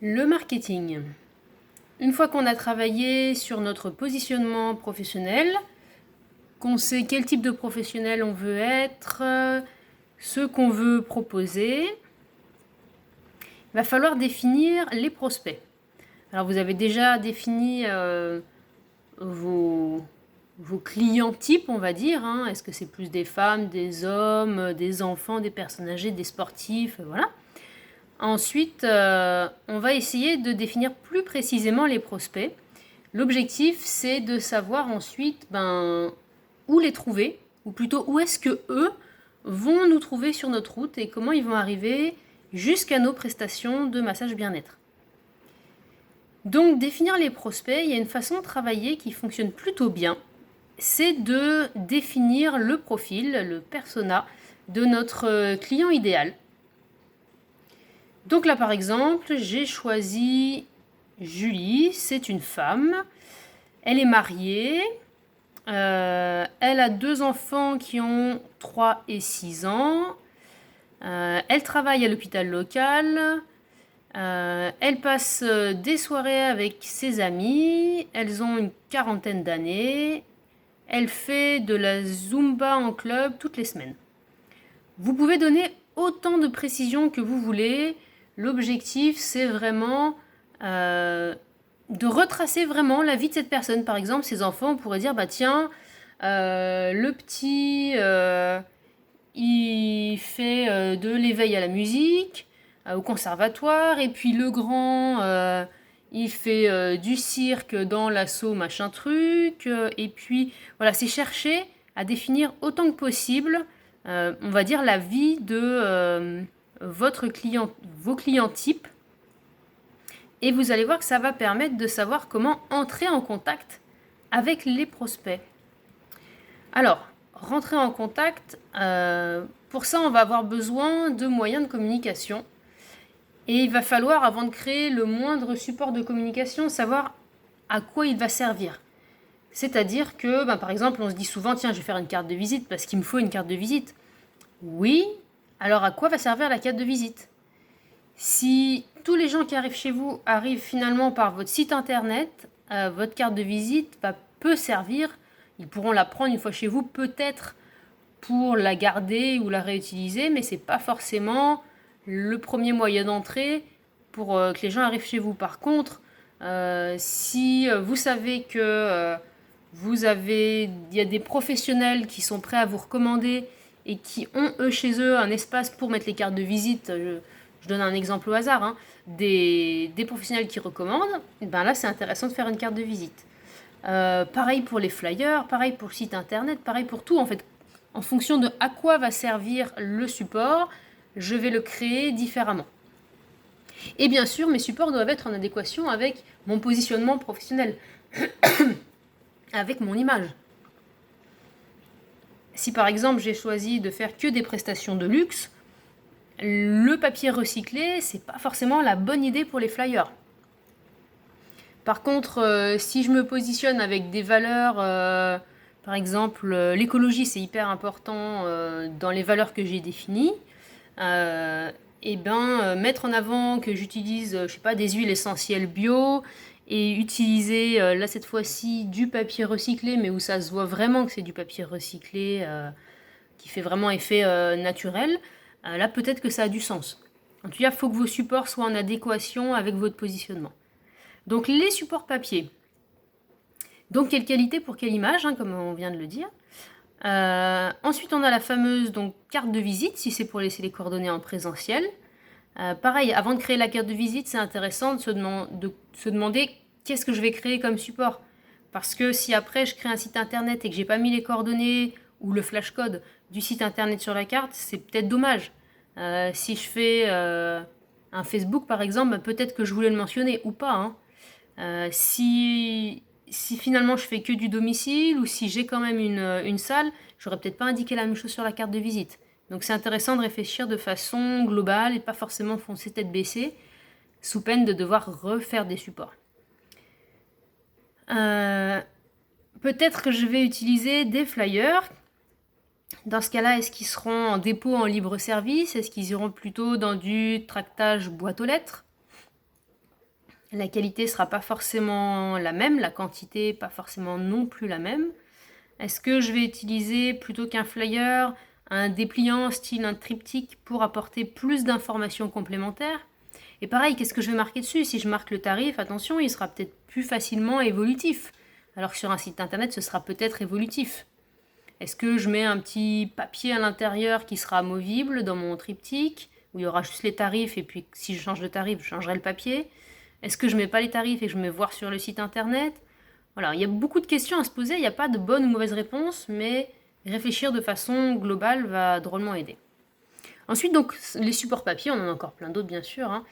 Le marketing. Une fois qu'on a travaillé sur notre positionnement professionnel, qu'on sait quel type de professionnel on veut être, ce qu'on veut proposer, il va falloir définir les prospects. Alors vous avez déjà défini vos clients types, on va dire. Est-ce que c'est plus des femmes, des hommes, des enfants, des personnes âgées, des sportifs, voilà. Ensuite, on va essayer de définir plus précisément les prospects. L'objectif, c'est de savoir ensuite où les trouver, ou plutôt où est-ce que eux vont nous trouver sur notre route et comment ils vont arriver jusqu'à nos prestations de massage bien-être. Donc, définir les prospects, il y a une façon de travailler qui fonctionne plutôt bien. C'est de définir le profil, le persona de notre client idéal. Donc là, par exemple, j'ai choisi Julie, c'est une femme. Elle est mariée. Elle a 2 enfants qui ont 3 et 6 ans. Elle travaille à l'hôpital local. Elle passe des soirées avec ses amis. Elles ont une quarantaine d'années. Elle fait de la Zumba en club toutes les semaines. Vous pouvez donner autant de précision que vous voulez. L'objectif, c'est vraiment de retracer vraiment la vie de cette personne. Par exemple, ses enfants, on pourrait dire, tiens, le petit, il fait de l'éveil à la musique, au conservatoire, et puis le grand, il fait du cirque dans l'assaut, machin truc, et puis, voilà, c'est chercher à définir autant que possible, on va dire, la vie de votre client, vos clients types, et vous allez voir que ça va permettre de savoir comment entrer en contact avec les prospects. Alors, rentrer en contact, pour ça, on va avoir besoin de moyens de communication. Et il va falloir, avant de créer le moindre support de communication, savoir à quoi il va servir. C'est-à-dire que, par exemple, on se dit souvent, tiens, je vais faire une carte de visite parce qu'il me faut une carte de visite. Oui, alors à quoi va servir la carte de visite ? Si tous les gens qui arrivent chez vous arrivent finalement par votre site internet, votre carte de visite peut servir. Ils pourront la prendre une fois chez vous, peut-être pour la garder ou la réutiliser, mais c'est pas forcément le premier moyen d'entrée pour que les gens arrivent chez vous. Par contre, si vous savez que il y a des professionnels qui sont prêts à vous recommander et qui ont eux chez eux un espace pour mettre les cartes de visite, je donne un exemple au hasard, des professionnels qui recommandent, là c'est intéressant de faire une carte de visite. Pareil pour les flyers, pareil pour le site internet, pareil pour tout en fait. En fonction de à quoi va servir le support, je vais le créer différemment. Et bien sûr, mes supports doivent être en adéquation avec mon positionnement professionnel, avec mon image. Si par exemple j'ai choisi de faire que des prestations de luxe, le papier recyclé, c'est pas forcément la bonne idée pour les flyers. Par contre, si je me positionne avec des valeurs, par exemple, l'écologie, c'est hyper important dans les valeurs que j'ai définies, mettre en avant que j'utilise, des huiles essentielles bio et utiliser, là, cette fois-ci, du papier recyclé, mais où ça se voit vraiment que c'est du papier recyclé qui fait vraiment effet naturel, là, peut-être que ça a du sens. En tout cas, il faut que vos supports soient en adéquation avec votre positionnement. Donc les supports papier. Donc quelle qualité pour quelle image, comme on vient de le dire. Ensuite on a la fameuse carte de visite, si c'est pour laisser les coordonnées en présentiel. Pareil, avant de créer la carte de visite, c'est intéressant de se demander qu'est-ce que je vais créer comme support. Parce que si après je crée un site internet et que j'ai pas mis les coordonnées ou le flashcode du site internet sur la carte, c'est peut-être dommage. Si je fais un Facebook par exemple, peut-être que je voulais le mentionner ou pas. Si finalement je fais que du domicile ou si j'ai quand même une salle, j'aurais peut-être pas indiqué la même chose sur la carte de visite. Donc c'est intéressant de réfléchir de façon globale et pas forcément foncer tête baissée, sous peine de devoir refaire des supports. Peut-être que je vais utiliser des flyers. Dans ce cas-là, est-ce qu'ils seront en dépôt en libre service ? Est-ce qu'ils iront plutôt dans du tractage boîte aux lettres ? La qualité sera pas forcément la même, la quantité pas forcément non plus la même. Est-ce que je vais utiliser plutôt qu'un flyer, un dépliant style un triptyque pour apporter plus d'informations complémentaires? Et pareil, qu'est-ce que je vais marquer dessus? Si je marque le tarif, attention, il sera peut-être plus facilement évolutif. Alors que sur un site internet, ce sera peut-être évolutif. Est-ce que je mets un petit papier à l'intérieur qui sera amovible dans mon triptyque, où il y aura juste les tarifs, et puis si je change de tarif, je changerai le papier? Est-ce que je mets pas les tarifs et que je mets voir sur le site internet? Voilà, il y a beaucoup de questions à se poser, il n'y a pas de bonne ou mauvaise réponse, mais réfléchir de façon globale va drôlement aider. Ensuite, donc, les supports papier, on en a encore plein d'autres bien sûr, hein.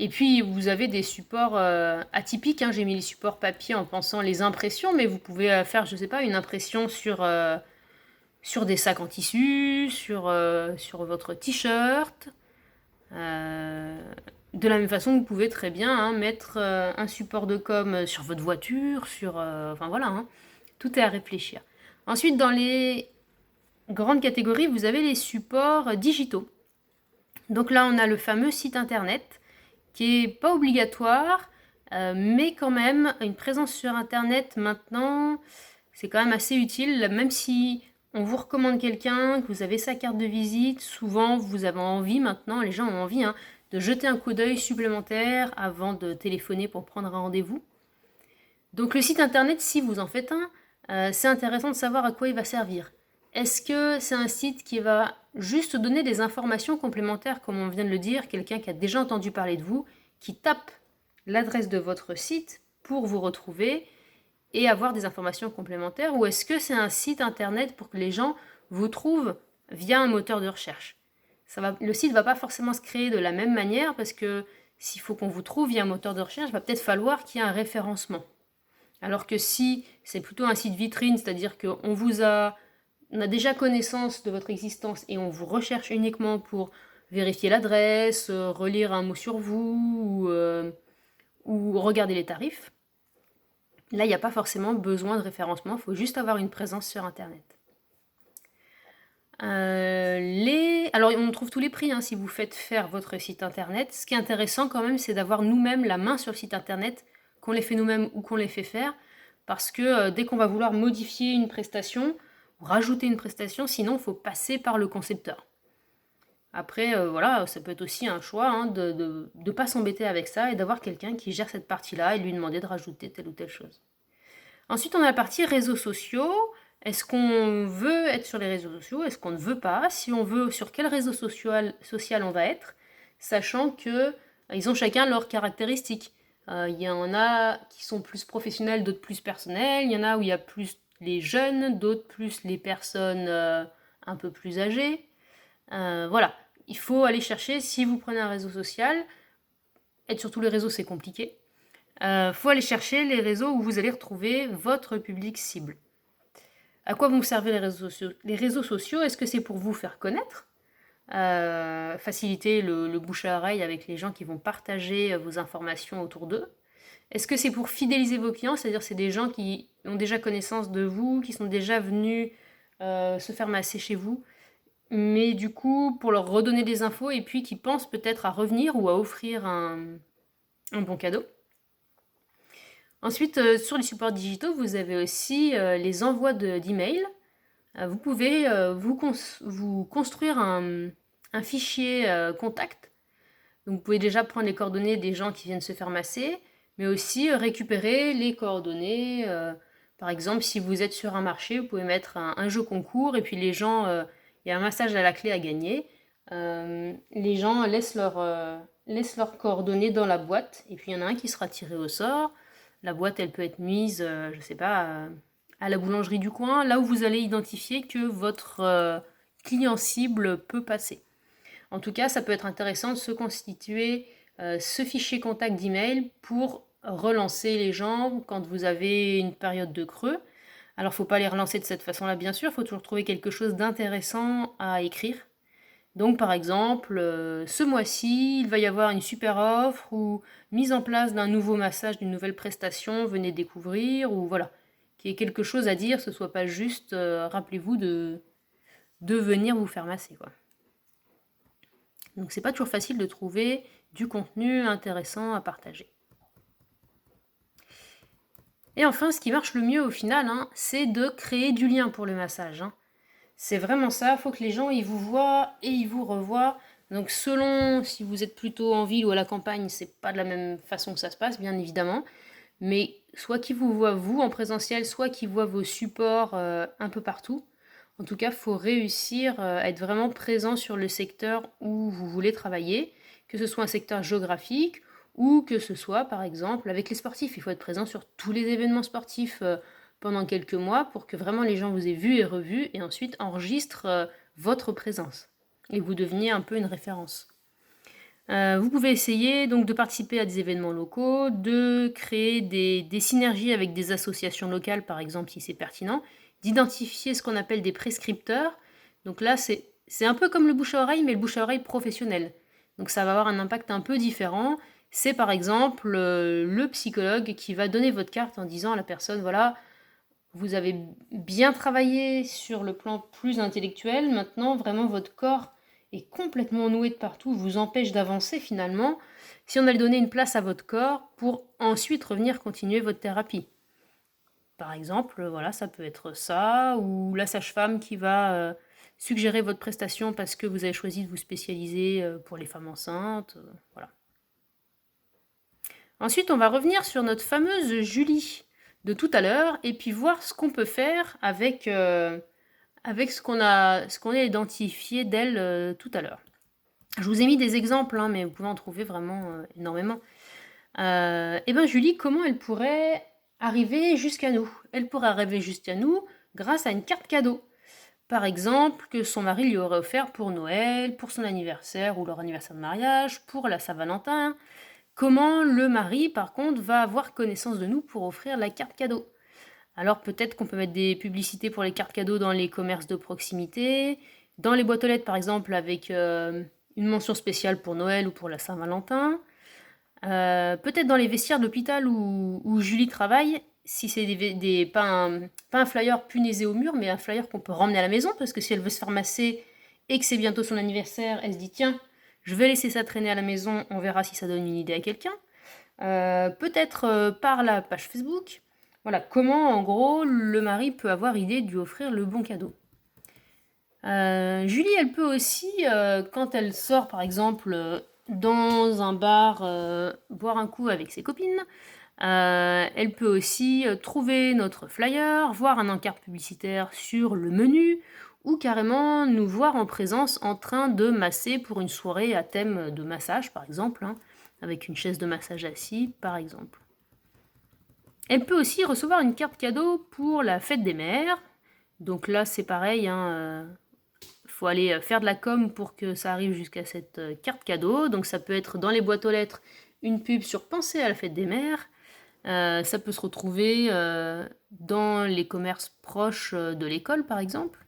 Et puis, vous avez des supports atypiques, hein. J'ai mis les supports papier en pensant les impressions, mais vous pouvez faire, je sais pas, une impression sur des sacs en tissu, sur votre t-shirt. De la même façon, vous pouvez très bien, hein, mettre un support de com sur votre voiture, enfin voilà, hein. Tout est à réfléchir. Ensuite, dans les grandes catégories, vous avez les supports digitaux. Donc là, on a le fameux site internet qui est pas obligatoire, mais quand même, une présence sur internet maintenant, c'est quand même assez utile, même si on vous recommande quelqu'un, que vous avez sa carte de visite, souvent vous avez envie maintenant, les gens ont envie, hein, de jeter un coup d'œil supplémentaire avant de téléphoner pour prendre un rendez-vous. Donc le site internet, si vous en faites un, c'est intéressant de savoir à quoi il va servir. Est-ce que c'est un site qui va juste donner des informations complémentaires, comme on vient de le dire, quelqu'un qui a déjà entendu parler de vous, qui tape l'adresse de votre site pour vous retrouver et avoir des informations complémentaires, ou est-ce que c'est un site internet pour que les gens vous trouvent via un moteur de recherche? Le site ne va pas forcément se créer de la même manière, parce que s'il faut qu'on vous trouve via un moteur de recherche, il va peut-être falloir qu'il y ait un référencement. Alors que si c'est plutôt un site vitrine, c'est-à-dire on a déjà connaissance de votre existence et on vous recherche uniquement pour vérifier l'adresse, relire un mot sur vous ou regarder les tarifs, là, il n'y a pas forcément besoin de référencement, il faut juste avoir une présence sur Internet. Alors, on trouve tous les prix, hein, si vous faites faire votre site Internet. Ce qui est intéressant quand même, c'est d'avoir nous-mêmes la main sur le site Internet, qu'on les fait nous-mêmes ou qu'on les fait faire, parce que dès qu'on va vouloir modifier une prestation, ou rajouter une prestation, sinon il faut passer par le concepteur. Après, voilà, ça peut être aussi un choix, hein, de ne pas s'embêter avec ça et d'avoir quelqu'un qui gère cette partie-là et lui demander de rajouter telle ou telle chose. Ensuite, on a la partie réseaux sociaux. Est-ce qu'on veut être sur les réseaux sociaux? Est-ce qu'on ne veut pas? Si on veut, sur quel réseau social on va être? Sachant que ils ont chacun leurs caractéristiques. Il y en a qui sont plus professionnels, d'autres plus personnels. Il y en a où il y a plus les jeunes, d'autres plus les personnes un peu plus âgées. Voilà, il faut aller chercher, si vous prenez un réseau social, être sur tous les réseaux c'est compliqué, faut aller chercher les réseaux où vous allez retrouver votre public cible. À quoi vont servir les réseaux sociaux? Les réseaux sociaux, est-ce que c'est pour vous faire connaître, faciliter le bouche à oreille avec les gens qui vont partager vos informations autour d'eux? Est-ce que c'est pour fidéliser vos clients, c'est-à-dire c'est des gens qui ont déjà connaissance de vous, qui sont déjà venus se faire masser chez vous, mais du coup pour leur redonner des infos et puis qui pensent peut-être à revenir ou à offrir un bon cadeau? Ensuite, sur les supports digitaux, vous avez aussi les envois d'emails. Vous pouvez vous construire un fichier contact. Donc, vous pouvez déjà prendre les coordonnées des gens qui viennent se faire masser, mais aussi récupérer les coordonnées. Par exemple, si vous êtes sur un marché, vous pouvez mettre un jeu concours et puis les gens, il y a un massage à la clé à gagner. Les gens laissent leurs coordonnées dans la boîte et puis il y en a un qui sera tiré au sort. La boîte, elle peut être mise, je sais pas, à la boulangerie du coin, là où vous allez identifier que votre client cible peut passer. En tout cas, ça peut être intéressant de se constituer ce fichier contact d'email pour relancer les gens quand vous avez une période de creux. Alors, il ne faut pas les relancer de cette façon-là, bien sûr, il faut toujours trouver quelque chose d'intéressant à écrire. Donc par exemple, ce mois-ci, il va y avoir une super offre ou mise en place d'un nouveau massage, d'une nouvelle prestation, venez découvrir, ou voilà, qu'il y ait quelque chose à dire, ce soit pas juste, rappelez-vous de venir vous faire masser, quoi. Donc c'est pas toujours facile de trouver du contenu intéressant à partager. Et enfin, ce qui marche le mieux au final, c'est de créer du lien pour le massage. C'est vraiment ça, il faut que les gens ils vous voient et ils vous revoient. Donc selon si vous êtes plutôt en ville ou à la campagne, c'est pas de la même façon que ça se passe, bien évidemment. Mais soit qu'ils vous voient vous en présentiel, soit qu'ils voient vos supports un peu partout. En tout cas, il faut réussir à être vraiment présent sur le secteur où vous voulez travailler, que ce soit un secteur géographique ou que ce soit, par exemple, avec les sportifs. Il faut être présent sur tous les événements sportifs pendant quelques mois pour que vraiment les gens vous aient vu et revu et ensuite enregistrent votre présence et vous deveniez un peu une référence. Vous pouvez essayer donc de participer à des événements locaux, de créer des synergies avec des associations locales, par exemple, si c'est pertinent, d'identifier ce qu'on appelle des prescripteurs. Donc là, c'est un peu comme le bouche à oreille, mais le bouche à oreille professionnel. Donc ça va avoir un impact un peu différent. C'est par exemple le psychologue qui va donner votre carte en disant à la personne, voilà, vous avez bien travaillé sur le plan plus intellectuel, maintenant vraiment votre corps est complètement noué de partout, vous empêche d'avancer finalement, si on allait donner une place à votre corps pour ensuite revenir continuer votre thérapie. Par exemple, voilà, ça peut être ça, ou la sage-femme qui va suggérer votre prestation parce que vous avez choisi de vous spécialiser pour les femmes enceintes, voilà. Ensuite, on va revenir sur notre fameuse Julie de tout à l'heure et puis voir ce qu'on peut faire avec ce qu'on a identifié d'elle tout à l'heure. Je vous ai mis des exemples, mais vous pouvez en trouver vraiment énormément. Et bien Julie, comment elle pourrait arriver jusqu'à nous? Elle pourrait arriver jusqu'à nous grâce à une carte cadeau. Par exemple, que son mari lui aurait offert pour Noël, pour son anniversaire ou leur anniversaire de mariage, pour la Saint-Valentin. Comment le mari, par contre, va avoir connaissance de nous pour offrir la carte cadeau? Alors peut-être qu'on peut mettre des publicités pour les cartes cadeaux dans les commerces de proximité, dans les boîtes aux lettres par exemple avec une mention spéciale pour Noël ou pour la Saint-Valentin. Peut-être dans les vestiaires de l'hôpital où Julie travaille, si c'est pas un flyer punaisé au mur, mais un flyer qu'on peut ramener à la maison, parce que si elle veut se faire masser et que c'est bientôt son anniversaire, elle se dit tiens, je vais laisser ça traîner à la maison, on verra si ça donne une idée à quelqu'un. Peut-être par la page Facebook. Voilà, comment en gros le mari peut avoir idée de lui offrir le bon cadeau. Julie, elle peut aussi, quand elle sort par exemple dans un bar, boire un coup avec ses copines, elle peut aussi trouver notre flyer, voir un encart publicitaire sur le menu, ou carrément nous voir en présence en train de masser pour une soirée à thème de massage par exemple, avec une chaise de massage assis par exemple. Elle peut aussi recevoir une carte cadeau pour la fête des mères. Donc là c'est pareil, faut aller faire de la com pour que ça arrive jusqu'à cette carte cadeau. Donc ça peut être dans les boîtes aux lettres une pub sur penser à la fête des mères. Ça peut se retrouver dans les commerces proches de l'école par exemple.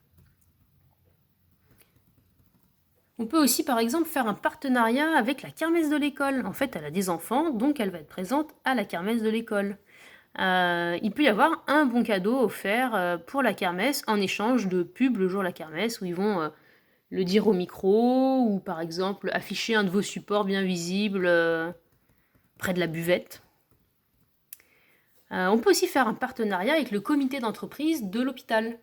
On peut aussi par exemple faire un partenariat avec la kermesse de l'école. En fait elle a des enfants donc elle va être présente à la kermesse de l'école. Il peut y avoir un bon cadeau offert pour la kermesse en échange de pubs le jour de la kermesse où ils vont le dire au micro ou par exemple afficher un de vos supports bien visible près de la buvette. On peut aussi faire un partenariat avec le comité d'entreprise de l'hôpital.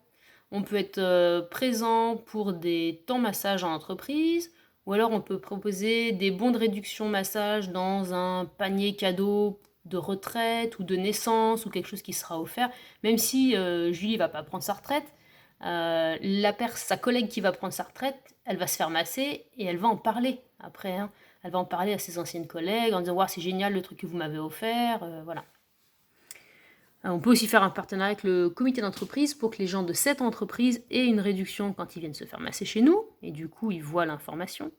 On peut être présent pour des temps massage en entreprise ou alors on peut proposer des bons de réduction massage dans un panier cadeau de retraite ou de naissance ou quelque chose qui sera offert, même si Julie va pas prendre sa retraite, sa collègue qui va prendre sa retraite, elle va se faire masser et elle va en parler après. Elle va en parler à ses anciennes collègues en disant wow, c'est génial le truc que vous m'avez offert, voilà. On peut aussi faire un partenariat avec le comité d'entreprise pour que les gens de cette entreprise aient une réduction quand ils viennent se faire masser chez nous, et du coup ils voient l'information.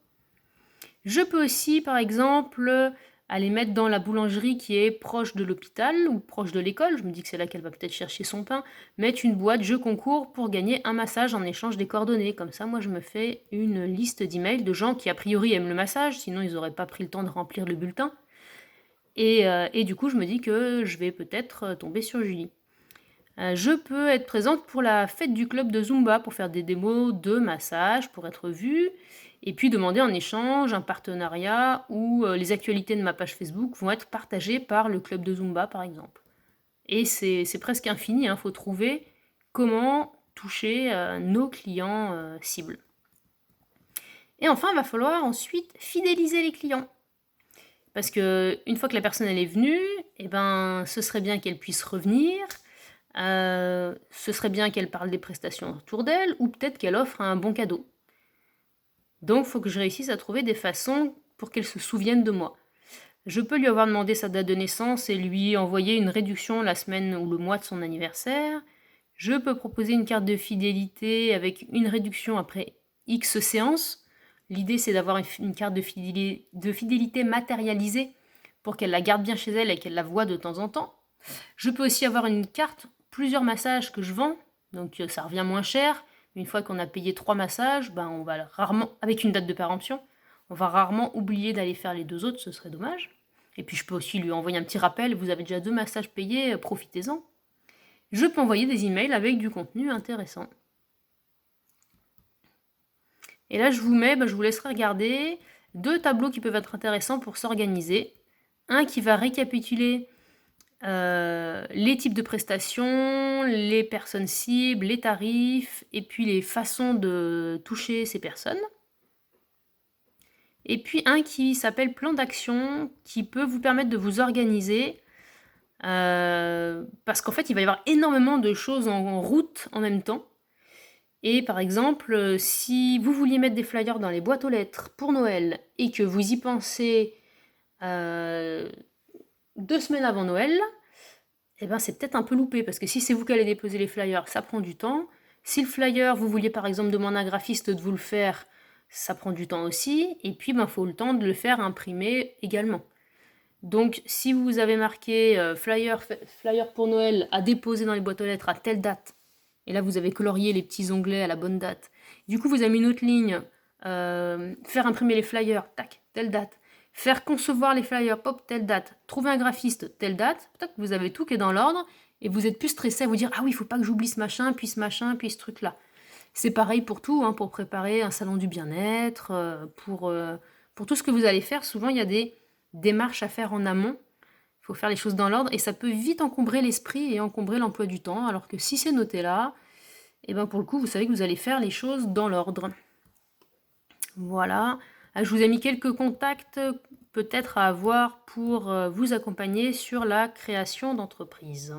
Je peux aussi, par exemple, aller mettre dans la boulangerie qui est proche de l'hôpital ou proche de l'école, je me dis que c'est là qu'elle va peut-être chercher son pain, mettre une boîte je concours pour gagner un massage en échange des coordonnées. Comme ça, moi je me fais une liste d'emails de gens qui a priori aiment le massage, sinon ils n'auraient pas pris le temps de remplir le bulletin. Et du coup, je me dis que je vais peut-être tomber sur Julie. Je peux être présente pour la fête du club de Zumba, pour faire des démos de massage, pour être vue. et puis demander en échange un partenariat où les actualités de ma page Facebook vont être partagées par le club de Zumba, par exemple. Et c'est presque infini, il faut trouver comment toucher nos clients cibles. Et enfin, il va falloir ensuite fidéliser les clients. Parce que une fois que la personne elle est venue, ce serait bien qu'elle puisse revenir, ce serait bien qu'elle parle des prestations autour d'elle, ou peut-être qu'elle offre un bon cadeau. Donc il faut que je réussisse à trouver des façons pour qu'elle se souvienne de moi. Je peux lui avoir demandé sa date de naissance et lui envoyer une réduction la semaine ou le mois de son anniversaire. Je peux proposer une carte de fidélité avec une réduction après X séances. L'idée, c'est d'avoir une carte de fidélité matérialisée pour qu'elle la garde bien chez elle et qu'elle la voie de temps en temps. Je peux aussi avoir une carte, plusieurs massages que je vends, donc ça revient moins cher. Une fois qu'on a payé 3 massages, on va rarement, avec une date de péremption, on va rarement oublier d'aller faire les 2 autres, ce serait dommage. Et puis je peux aussi lui envoyer un petit rappel, vous avez déjà 2 massages payés, profitez-en. Je peux envoyer des emails avec du contenu intéressant. Et là, je vous laisserai regarder 2 tableaux qui peuvent être intéressants pour s'organiser. Un qui va récapituler les types de prestations, les personnes cibles, les tarifs, et puis les façons de toucher ces personnes. Et puis un qui s'appelle plan d'action, qui peut vous permettre de vous organiser, parce qu'en fait, il va y avoir énormément de choses en route en même temps. Et par exemple, si vous vouliez mettre des flyers dans les boîtes aux lettres pour Noël et que vous y pensez 2 semaines avant Noël, c'est peut-être un peu loupé, parce que si c'est vous qui allez déposer les flyers, ça prend du temps. Si le flyer, vous vouliez par exemple demander à un graphiste de vous le faire, ça prend du temps aussi. Et puis, faut le temps de le faire imprimer également. Donc, si vous avez marqué flyer pour Noël à déposer dans les boîtes aux lettres à telle date, et là, vous avez colorié les petits onglets à la bonne date. Du coup, vous avez mis une autre ligne, faire imprimer les flyers, tac, telle date. Faire concevoir les flyers, pop, telle date. Trouver un graphiste, telle date. Peut-être que vous avez tout qui est dans l'ordre et vous êtes plus stressé à vous dire « Ah oui, il ne faut pas que j'oublie ce machin, puis ce truc-là. » C'est pareil pour tout, pour préparer un salon du bien-être, pour tout ce que vous allez faire. Souvent, il y a des démarches à faire en amont. Il faut faire les choses dans l'ordre et ça peut vite encombrer l'esprit et encombrer l'emploi du temps. Alors que si c'est noté là, pour le coup, vous savez que vous allez faire les choses dans l'ordre. Voilà. Je vous ai mis quelques contacts peut-être à avoir pour vous accompagner sur la création d'entreprise.